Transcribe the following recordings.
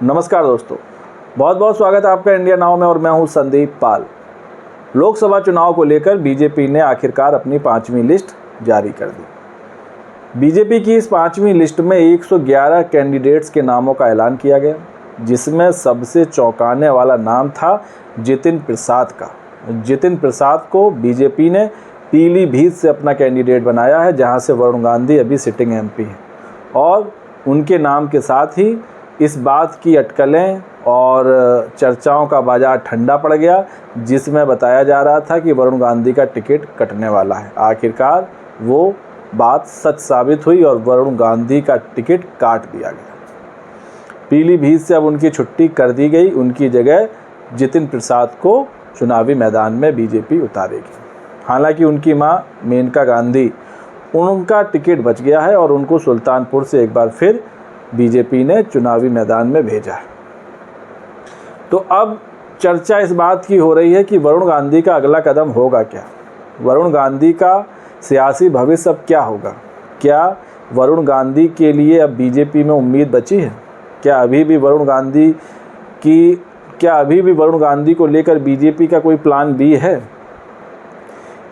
नमस्कार दोस्तों, बहुत बहुत स्वागत है आपका इंडिया नाउ में और मैं हूं संदीप पाल। लोकसभा चुनाव को लेकर बीजेपी ने आखिरकार अपनी 5वीं लिस्ट जारी कर दी। बीजेपी की इस 5वीं लिस्ट में 111 कैंडिडेट्स के नामों का ऐलान किया गया, जिसमें सबसे चौंकाने वाला नाम था जितिन प्रसाद का। जितिन प्रसाद को बीजेपी ने पीलीभीत से अपना कैंडिडेट बनाया है, जहां से वरुण गांधी अभी सिटिंग एमपी हैं। और उनके नाम के साथ ही इस बात की अटकलें और चर्चाओं का बाजार ठंडा पड़ गया, जिसमें बताया जा रहा था कि वरुण गांधी का टिकट कटने वाला है। आखिरकार वो बात सच साबित हुई और वरुण गांधी का टिकट काट दिया गया। पीलीभीत से अब उनकी छुट्टी कर दी गई, उनकी जगह जितिन प्रसाद को चुनावी मैदान में बीजेपी उतारेगी। हालांकि उनकी मां मेनका गांधी, उनका टिकट बच गया है और उनको सुल्तानपुर से एक बार फिर बीजेपी ने चुनावी मैदान में भेजा है। तो अब चर्चा इस बात की हो रही है कि वरुण गांधी का अगला कदम होगा क्या। वरुण गांधी का सियासी भविष्य अब क्या होगा। क्या वरुण गांधी के लिए अब बीजेपी में उम्मीद बची है? क्या अभी भी वरुण गांधी को लेकर बीजेपी का कोई प्लान बी है?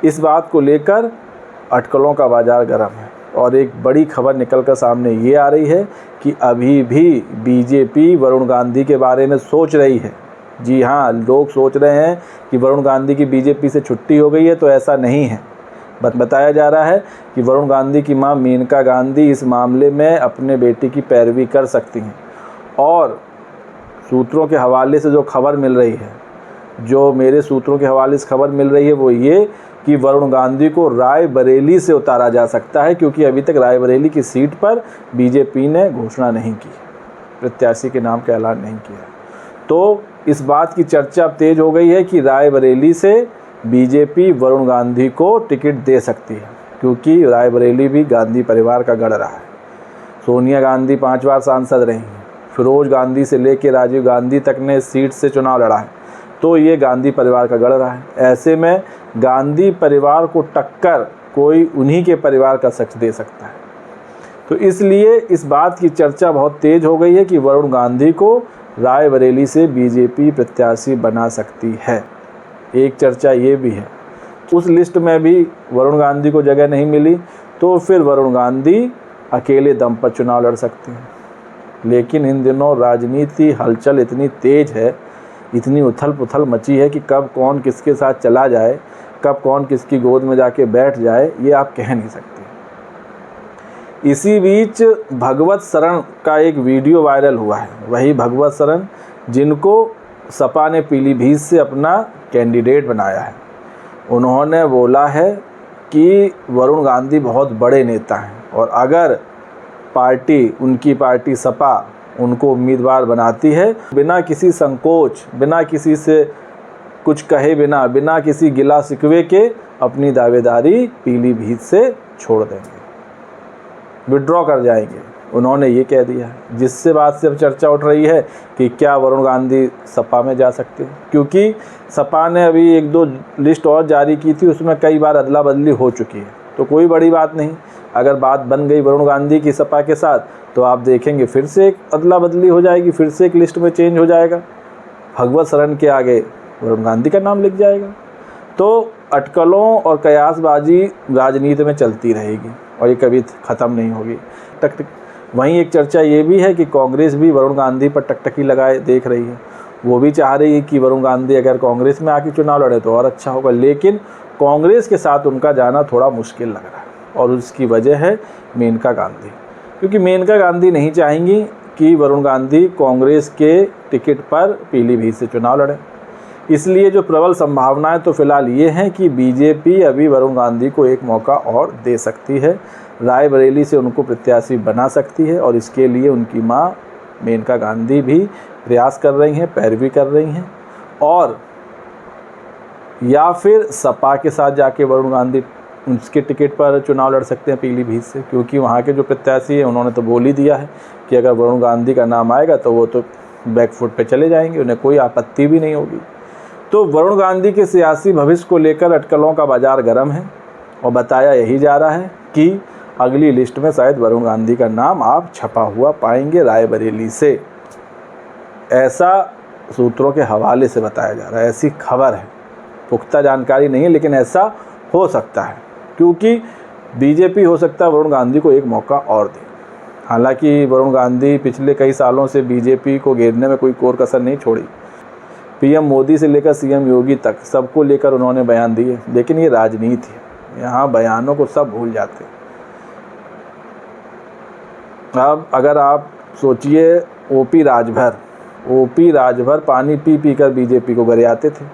इस बात को लेकर अटकलों का बाजार गर्म है और एक बड़ी खबर निकल कर सामने ये आ रही है कि अभी भी बीजेपी वरुण गांधी के बारे में सोच रही है। जी हाँ, लोग सोच रहे हैं कि वरुण गांधी की बीजेपी से छुट्टी हो गई है, तो ऐसा नहीं है। बताया जा रहा है कि वरुण गांधी की मां मेनका गांधी इस मामले में अपने बेटे की पैरवी कर सकती हैं। और सूत्रों के हवाले से जो खबर मिल रही है, जो मेरे सूत्रों के हवाले से खबर मिल रही है, वो ये कि वरुण गांधी को रायबरेली से उतारा जा सकता है, क्योंकि अभी तक रायबरेली की सीट पर बीजेपी ने घोषणा नहीं की, प्रत्याशी के नाम का ऐलान नहीं किया। तो इस बात की चर्चा अब तेज हो गई है कि रायबरेली से बीजेपी वरुण गांधी को टिकट दे सकती है, क्योंकि रायबरेली भी गांधी परिवार का गढ़ रहा है। सोनिया गांधी 5 बार सांसद रही हैं, फिरोज गांधी से लेकर राजीव गांधी तक ने इस सीट से चुनाव लड़ा है, तो ये गांधी परिवार का गढ़ रहा है। ऐसे में गांधी परिवार को टक्कर कोई उन्हीं के परिवार का शख्स दे सकता है। तो इसलिए इस बात की चर्चा बहुत तेज हो गई है कि वरुण गांधी को रायबरेली से बीजेपी प्रत्याशी बना सकती है। एक चर्चा ये भी है, उस लिस्ट में भी वरुण गांधी को जगह नहीं मिली, तो फिर वरुण गांधी अकेले दम पर चुनाव लड़ सकते हैं। लेकिन इन दिनों राजनीति हलचल इतनी तेज है, इतनी उथल पुथल मची है कि कब कौन किसके साथ चला जाए, कब कौन किसकी गोद में जाके बैठ जाए, ये आप कह नहीं सकते। इसी बीच भगवत शरण का एक वीडियो वायरल हुआ है। वही भगवत शरण जिनको सपा ने पीलीभीत से अपना कैंडिडेट बनाया है। उन्होंने बोला है कि वरुण गांधी बहुत बड़े नेता हैं और अगर उनकी पार्टी सपा उनको उम्मीदवार बनाती है, बिना किसी संकोच, बिना किसी से कुछ कहे बिना किसी गिला शिकवे के अपनी दावेदारी पीलीभीत से छोड़ देंगे, विड्रॉ कर जाएंगे। उन्होंने ये कह दिया है, जिससे बात से अब चर्चा उठ रही है कि क्या वरुण गांधी सपा में जा सकते हैं, क्योंकि सपा ने अभी 1-2 लिस्ट और जारी की थी, उसमें कई बार अदला बदली हो चुकी है। तो कोई बड़ी बात नहीं, अगर बात बन गई वरुण गांधी की सपा के साथ, तो आप देखेंगे फिर से एक अदला बदली हो जाएगी, फिर से एक लिस्ट में चेंज हो जाएगा, भगवत शरण के आगे वरुण गांधी का नाम लिख जाएगा। तो अटकलों और कयासबाजी राजनीति में चलती रहेगी और ये कभी ख़त्म नहीं होगी। वहीं एक चर्चा ये भी है कि कांग्रेस भी वरुण गांधी पर टकटकी लगाए देख रही है। वो भी चाह रही है कि वरुण गांधी अगर कांग्रेस में आके चुनाव लड़े तो और अच्छा होगा, लेकिन कांग्रेस के साथ उनका जाना थोड़ा मुश्किल लग रहा है और उसकी वजह है मेनका गांधी, क्योंकि मेनका गांधी नहीं चाहेंगी कि वरुण गांधी कांग्रेस के टिकट पर पीलीभीत से चुनाव लड़े। इसलिए जो प्रबल संभावनाएं तो फिलहाल ये हैं कि बीजेपी अभी वरुण गांधी को एक मौका और दे सकती है, रायबरेली से उनको प्रत्याशी बना सकती है और इसके लिए उनकी मां मेनका गांधी भी प्रयास कर रही हैं, पैरवी कर रही हैं। और या फिर सपा के साथ जाके वरुण गांधी उसके टिकट पर चुनाव लड़ सकते हैं पीलीभीत से, क्योंकि वहाँ के जो प्रत्याशी हैं उन्होंने तो बोल ही दिया है कि अगर वरुण गांधी का नाम आएगा तो वो तो बैकफुट पे चले जाएंगे, उन्हें कोई आपत्ति भी नहीं होगी। तो वरुण गांधी के सियासी भविष्य को लेकर अटकलों का बाजार गर्म है और बताया यही जा रहा है कि अगली लिस्ट में शायद वरुण गांधी का नाम आप छपा हुआ पाएंगे रायबरेली से। ऐसा सूत्रों के हवाले से बताया जा रहा है, ऐसी खबर है, पुख्ता जानकारी नहीं है लेकिन ऐसा हो सकता है, क्योंकि बीजेपी हो सकता है वरुण गांधी को एक मौका और दे। हालांकि वरुण गांधी पिछले कई सालों से बीजेपी को घेरने में कोई कोर कसर नहीं छोड़ी। पीएम मोदी से लेकर सीएम योगी तक सबको लेकर उन्होंने बयान दिए, लेकिन ये राजनीति है, यहाँ बयानों को सब भूल जाते। अब अगर आप सोचिए, ओपी राजभर पानी पी पी कर बीजेपी को गरियाते थे,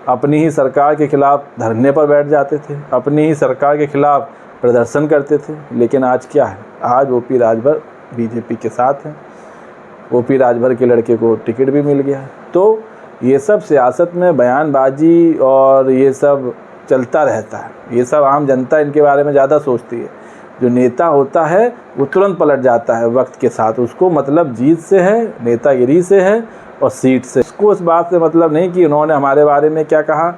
अपनी ही सरकार के खिलाफ धरने पर बैठ जाते थे, अपनी ही सरकार के खिलाफ प्रदर्शन करते थे। लेकिन आज क्या है, आज ओपी राजभर बीजेपी के साथ हैं, ओपी राजभर के लड़के को टिकट भी मिल गया है। तो ये सब सियासत में बयानबाजी और ये सब चलता रहता है, ये सब आम जनता इनके बारे में ज़्यादा सोचती है। जो नेता होता है वो तुरंत पलट जाता है वक्त के साथ, उसको मतलब जीत से है, नेतागिरी से है और सीट से। उसको इस बात से मतलब नहीं कि उन्होंने हमारे बारे में क्या कहा,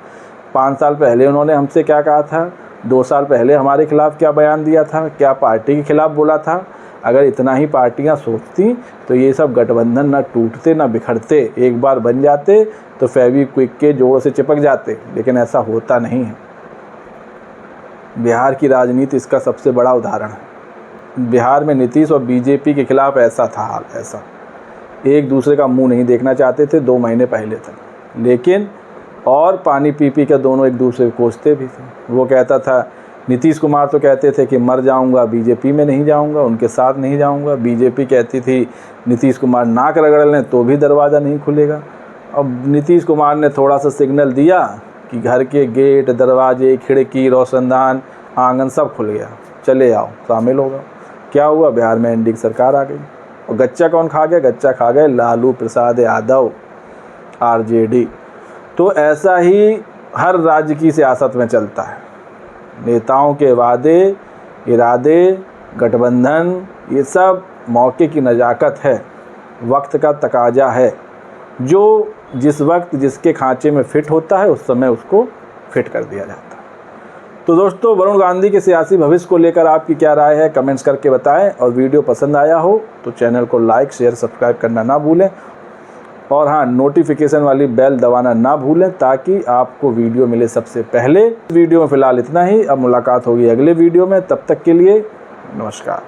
5 साल पहले उन्होंने हमसे क्या कहा था, 2 साल पहले हमारे खिलाफ़ क्या बयान दिया था, क्या पार्टी के खिलाफ़ बोला था। अगर इतना ही पार्टियां सोचती तो ये सब गठबंधन ना टूटते ना बिखरते, एक बार बन जाते तो फेविक्विक के जोड़ से चिपक जाते, लेकिन ऐसा होता नहीं है। बिहार की राजनीति इसका सबसे बड़ा उदाहरण है। बिहार में नीतीश और बीजेपी के खिलाफ ऐसा था हाल, ऐसा एक दूसरे का मुंह नहीं देखना चाहते थे 2 महीने पहले तक, लेकिन और पानी पी पी कर दोनों एक दूसरे को कोसते भी थे। वो कहता था, नीतीश कुमार तो कहते थे कि मर जाऊंगा, बीजेपी में नहीं जाऊंगा, उनके साथ नहीं जाऊंगा। बीजेपी कहती थी नीतीश कुमार नाक रगड़ लें तो भी दरवाज़ा नहीं खुलेगा। अब नीतीश कुमार ने थोड़ा सा सिग्नल दिया कि घर के गेट, दरवाजे, खिड़की, रोशनदान, आंगन सब खुल गया, चले आओ, शामिल होगा। क्या हुआ, बिहार में एनडीए सरकार आ गई। और गच्चा कौन खा गया, गच्चा खा गए लालू प्रसाद यादव, आरजेडी। तो ऐसा ही हर राज्य की सियासत में चलता है। नेताओं के वादे, इरादे, गठबंधन, ये सब मौके की नज़ाकत है, वक्त का तकाजा है। जो जिस वक्त जिसके खांचे में फिट होता है उस समय उसको फिट कर दिया जाता है। तो दोस्तों, वरुण गांधी के सियासी भविष्य को लेकर आपकी क्या राय है, कमेंट्स करके बताएं। और वीडियो पसंद आया हो तो चैनल को लाइक, शेयर, सब्सक्राइब करना ना भूलें। और हाँ, नोटिफिकेशन वाली बेल दबाना ना भूलें ताकि आपको वीडियो मिले सबसे पहले। वीडियो में फ़िलहाल इतना ही, अब मुलाकात होगी अगले वीडियो में। तब तक के लिए नमस्कार।